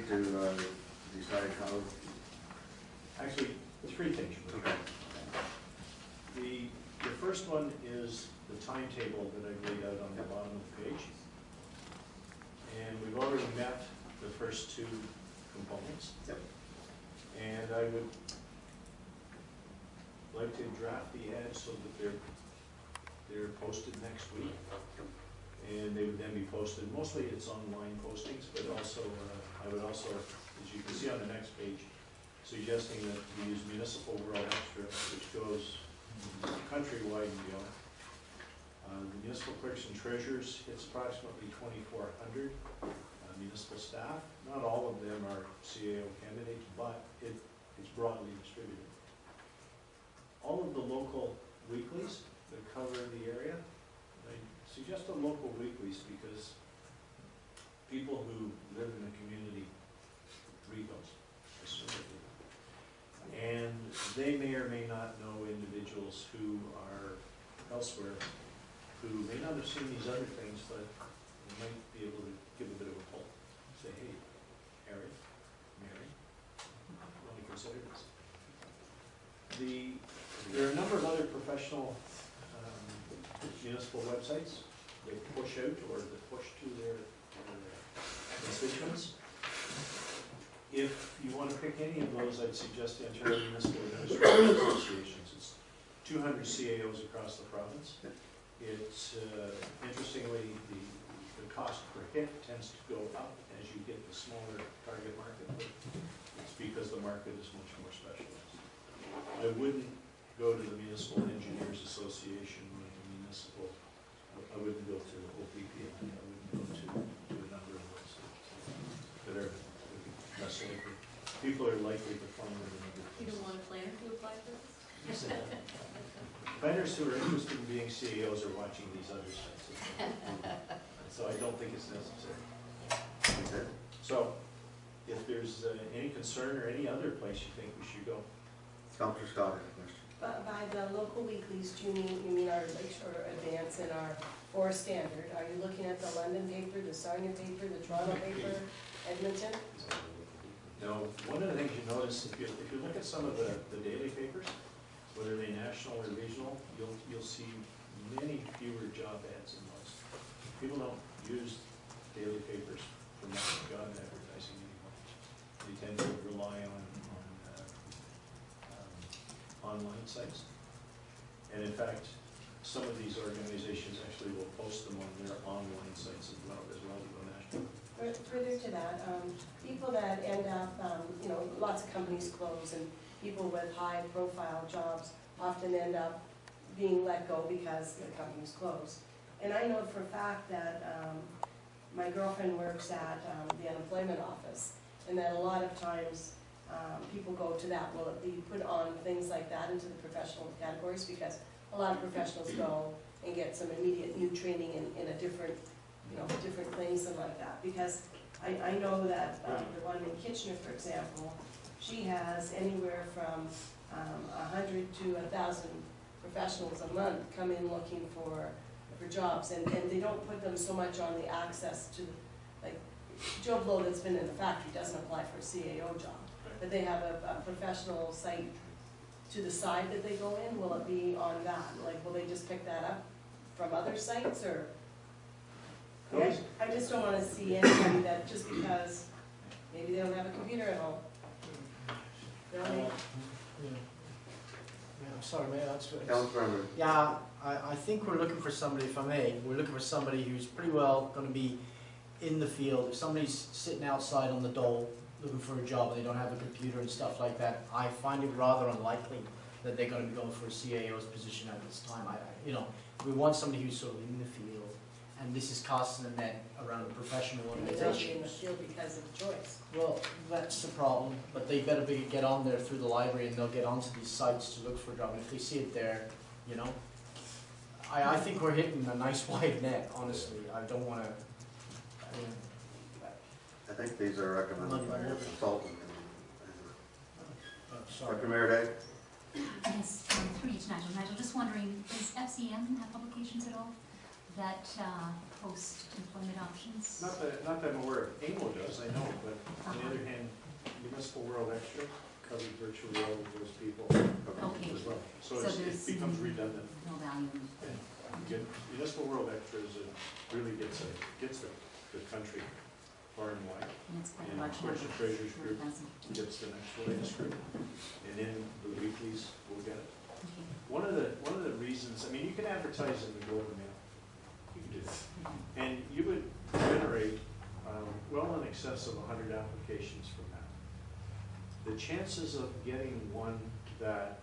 To decide how. Actually, three things. Okay. The first one is the timetable that I've laid out on the bottom of the page. And we've already met the first two components. Yep. And I would like to draft the ads so that they're posted next week. And they would then be posted, mostly it's online postings, but also, I would also, as you can see on the next page, suggesting that we use Municipal World Extra, which goes countrywide and beyond. The municipal clerks and treasurers, it's approximately 2,400 municipal staff. Not all of them are CAO candidates, but it's broadly distributed. All of the local weeklies that cover the area, I suggest the local weeklies because people who live in the community read those. And they may or may not know individuals who are elsewhere who may not have seen these other things, but they might be able to give a bit of a pull. Say, hey, Harry, Mary, let me consider this. There are a number of other professional municipal websites that push out or that push to their constituents. If you want to pick any of those, I'd suggest the Ontario Municipal Administrators Associations. It's 200 CAOs across the province. It's interestingly, the cost per hit tends to go up as you get the smaller target market. It's because the market is much more specialized. I wouldn't go to the Municipal Engineers Association, I wouldn't go to OPP, I wouldn't go to a number of those that are less likely. People are likely to find them in other places. You don't want a planner to apply for this? Planners who are interested in being CEOs are watching these other sites. So I don't think it's necessary. Okay. So if there's any concern or any other place you think we should go. Councillor Scott has a question. By the local weeklies, do you mean our Lakeshore Advance and our Forest Standard? Are you looking at the London paper, the Sarnia paper, the Toronto paper, Edmonton? No, one of the things you notice, if you look at some of the daily papers, whether they national or regional, you'll see many fewer job ads in those. People don't use daily papers for much job advertising anymore. They tend to rely on online sites. And in fact, some of these organizations actually will post them on their online sites as well to go national. Further to that, people that end up, lots of companies close, and people with high profile jobs often end up being let go because the companies close. And I know for a fact that my girlfriend works at the unemployment office, and that a lot of times people go to that. Will it be put on things like that into the professional categories? Because a lot of professionals go and get some immediate new training in a different, different things and like that. Because I know that the one in Kitchener, for example, she has anywhere from 100 to 1,000 professionals a month come in looking for jobs, and they don't put them so much on the access to, like, Joe Blow that's been in the factory doesn't apply for a CAO job. But they have a professional site to the side that they go in. Will it be on that? Like, will they just pick that up from other sites, or? I just don't want to see anybody that just because maybe they don't have a computer at home. I'm sorry, Mayor. Councillor. Yeah, I think we're looking for somebody, if I may, we're looking for somebody who's pretty well going to be in the field. If somebody's sitting outside on the dole looking for a job and they don't have a computer and stuff like that, I find it rather unlikely that they're going to be going for a CAO's position at this time. We want somebody who's sort of in the field, and this is casting a net around a professional organization. In the field because of choice. Well, that's the problem, but they better get on there through the library, and they'll get onto these sites to look for a job. And if they see it there, I think we're hitting a nice wide net, honestly. I don't want to, I think these are recommended by your consultant. sorry. Dr. Mayor Day? Yes, through you to Nigel, just wondering, does FCM have publications at all that post employment options? Not that I'm aware of. AMO does, I know, but any other Extra covered virtually all of those people Okay. as well. So So it's- there's it becomes redundant. no value in Again, Municipal World Extra really gets the country far and wide. and it's quite a And large of course, number. the Treasurers Group 4,000. gets the next latest group, and then the weeklies will get it. Okay. One of the reasons, I mean, you can advertise in the Globe and Mail. You can do that. And you would generate well in excess of 100 applications from that. The chances of getting one that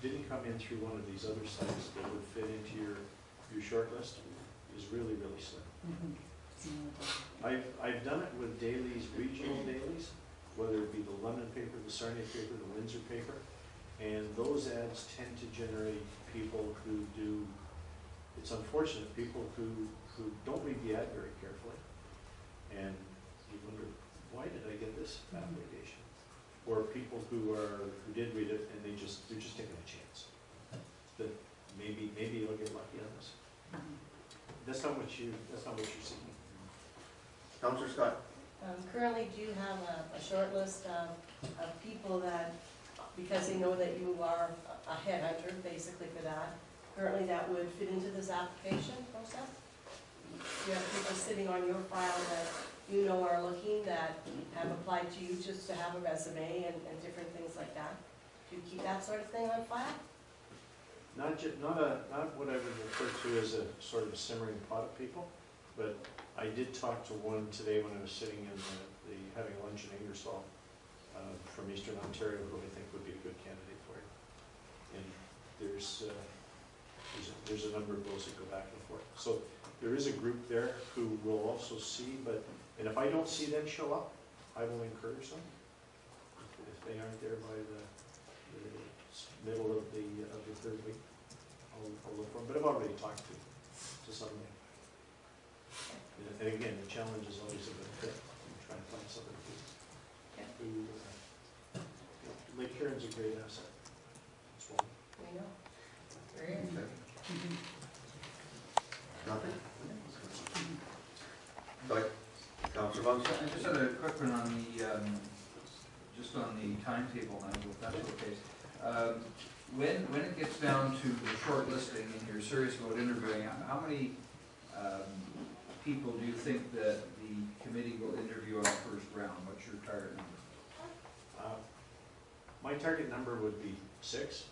didn't come in through one of these other sites that would fit into your short list is really, really slim. I've done it with dailies, regional dailies, whether it be the London paper, the Sarnia paper, the Windsor paper, and those ads tend to generate people who do, it's unfortunate, people who don't read the ad very carefully, and you wonder, why did I get this application? Or people who did read it and they're just taking a chance that maybe I'll get lucky on this. That's not what you're seeking. Councillor Scott? Currently, do you have a short list of people that, because they know that you are a headhunter, basically for that, currently that would fit into this application process? Do you have people sitting on your file that you know are looking, that have applied to you just to have a resume and different things like that? Do you keep that sort of thing on file? Not what I would refer to as a sort of a simmering pot of people, but I did talk to one today when I was sitting in having lunch in Ingersoll from Eastern Ontario, who I think would be a good candidate for you. And there's a number of those that go back and forth. So there is a group there who will also see, and if I don't see them show up, I will encourage them. If they aren't there by the middle of the third week, I'll look for them. But I've already talked to somebody. And again, the challenge is always a good fit. I'm trying to find somebody who Lake Huron's a great asset. That's one. We know. Very good. Nothing? Sorry, Councillor Munson? I just had a quick one on just on the timetable, now, if that's okay. When it gets down to the short listing and you're serious about interviewing, how many people do you think that the committee will interview on the first round? What's your target number? My target number would be 6.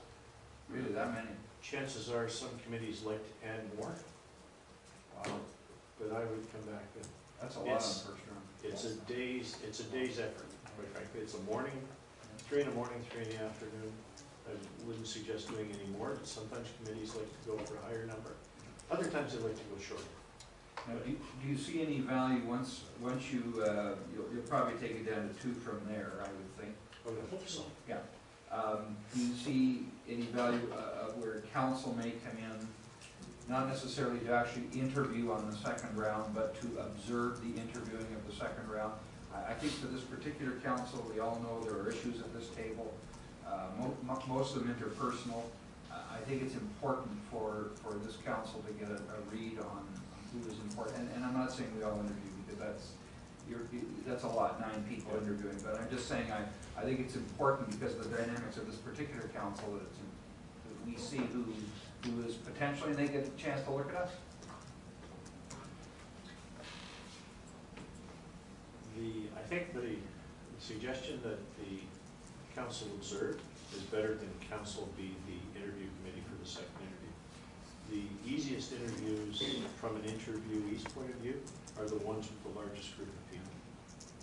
Really, that many? Chances are some committees like to add more. But I would come back and That's a lot on the first round. it's a day's effort, quite frankly. It's a morning, 3 in the morning, 3 in the afternoon. I wouldn't suggest doing any more, but sometimes committees like to go for a higher number. Other times they like to go shorter. Now, do you see any value once you'll probably take it down to 2 from there, I would think. I would hope so. Yeah. Do you see any value of where council may come in, not necessarily to actually interview on the second round, but to observe the interviewing of the second round? I think for this particular council, we all know there are issues at this table, most of them interpersonal. I think it's important for this council to get a read on who is important, and I'm not saying we all interview, because that's a lot, 9 people interviewing, but I'm just saying I think it's important because of the dynamics of this particular council that we see who is potentially, and they get a chance to look at us. I think the suggestion that the council observe is better than council be the interview committee for the second interview. The easiest interviews from an interviewee's point of view are the ones with the largest group of people.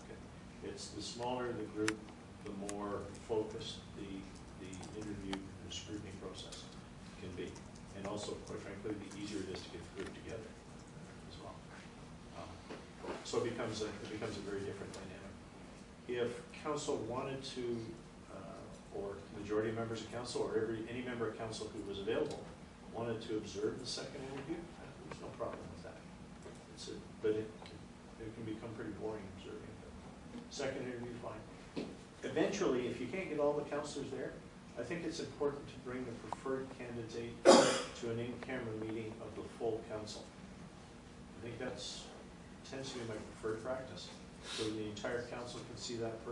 Okay. It's the smaller the group, the more focused the interview and the scrutiny process can be. And also, quite frankly, the easier it is to get the group together as well. So it becomes a very different dynamic. If council wanted to, or the majority of members of council, or any member of council who was available, wanted to observe the second interview, there's no problem with that. But it can become pretty boring observing. Second interview, fine. Eventually, if you can't get all the councillors there, I think it's important to bring the preferred candidate to an in-camera meeting of the full council. I think tends to be my preferred practice, so the entire council can see that person.